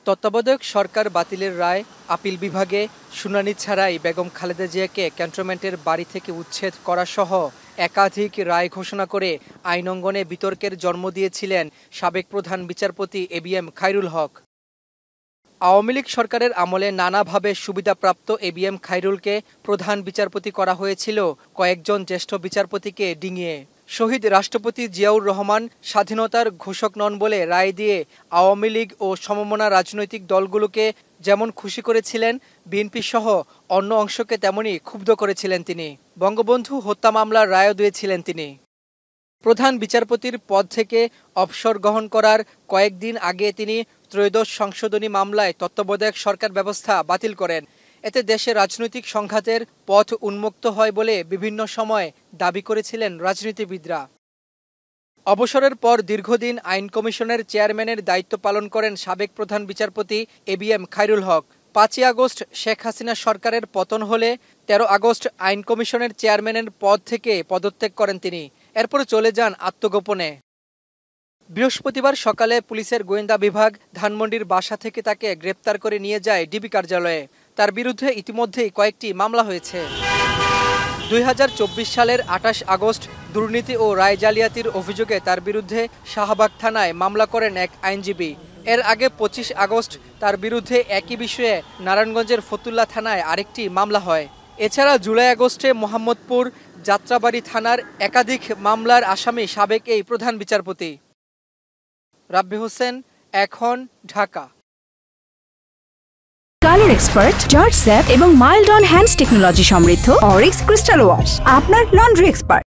তত্ত্বাবধায়ক সরকার বাতিলের রায় আপিল বিভাগে শুনানি ছাড়াই বেগম খালেদা জিয়াকে ক্যান্টনমেন্টের বাড়ি থেকে উচ্ছেদ করা সহ একাধিক রায় ঘোষণা করে আইন অঙ্গনে বিতর্কের জন্ম দিয়েছিলেন সাবেক প্রধান বিচারপতি এবিএম খায়রুল হক। আওয়ামী লীগ সরকারের আমলে নানাভাবে সুবিধাপ্রাপ্ত এবিএম খায়রুলকে প্রধান বিচারপতি করা হয়েছিল কয়েকজন জ্যেষ্ঠ বিচারপতিকে ডিঙিয়ে। শহীদ রাষ্ট্রপতি জিয়াউর রহমান স্বাধীনতার ঘোষক নন বলে রায় দিয়ে আওয়ামী লীগ ও সমমনা রাজনৈতিক দলগুলোকে যেমন খুশি করেছিলেন, বিএনপি সহ অন্য অংশকে তেমনি ক্ষুব্ধ করেছিলেন তিনি। বঙ্গবন্ধু হত্যা মামলার রায়ও দিয়েছিলেন তিনি। প্রধান বিচারপতির পদ থেকে অবসর গ্রহণ করার কয়েকদিন আগে তিনি ত্রয়োদশ সংশোধনী মামলায় তত্ত্বাবধায়ক সরকার ব্যবস্থা বাতিল করেন। এতে দেশে রাজনৈতিক সংঘাতের পথ উন্মুক্ত হয় বলে বিভিন্ন সময় দাবি করেছিলেন রাজনীতিবিদরা। অবসরের পর দীর্ঘদিন আইন কমিশনের চেয়ারম্যানের দায়িত্ব পালন করেন সাবেক প্রধান বিচারপতি এবিএম খায়রুল হক। ৫ই আগস্ট শেখ হাসিনা সরকারের পতন হলে ১৩ আগস্ট আইন কমিশনের চেয়ারম্যানের পদ থেকে পদত্যাগ করেন তিনি। এরপর চলে যান আত্মগোপনে। বৃহস্পতিবার সকালে পুলিশের গোয়েন্দা বিভাগ ধানমন্ডির বাসা থেকে তাকে গ্রেপ্তার করে নিয়ে যায় ডিবি কার্যালয়ে। তার বিরুদ্ধে ইতিমধ্যেই কয়েকটি মামলা হয়েছে। ২০২৪ সালের ২৮ আগস্ট দুর্নীতি ও রায় জালিয়াতির অভিযোগে তার বিরুদ্ধে শাহবাগ থানায় মামলা করেন এক আইনজীবী। এর আগে ২৫ আগস্ট তার বিরুদ্ধে একই বিষয়ে নারায়ণগঞ্জের ফতুল্লা থানায় আরেকটি মামলা হয়। এছাড়া জুলাই আগস্টে মোহাম্মদপুর যাত্রাবাড়ি থানার একাধিক মামলার আসামি সাবেক এই প্রধান বিচারপতি। রাব্বি হোসেন, এখন, Dhaka. Colour expert, George sap এবং মাইল্ড অন হ্যান্ডস টেকনোলজি সমৃদ্ধ অরিক্স ক্রিস্টাল ওয়াশ আপনার লন্ড্রি এক্সপার্ট।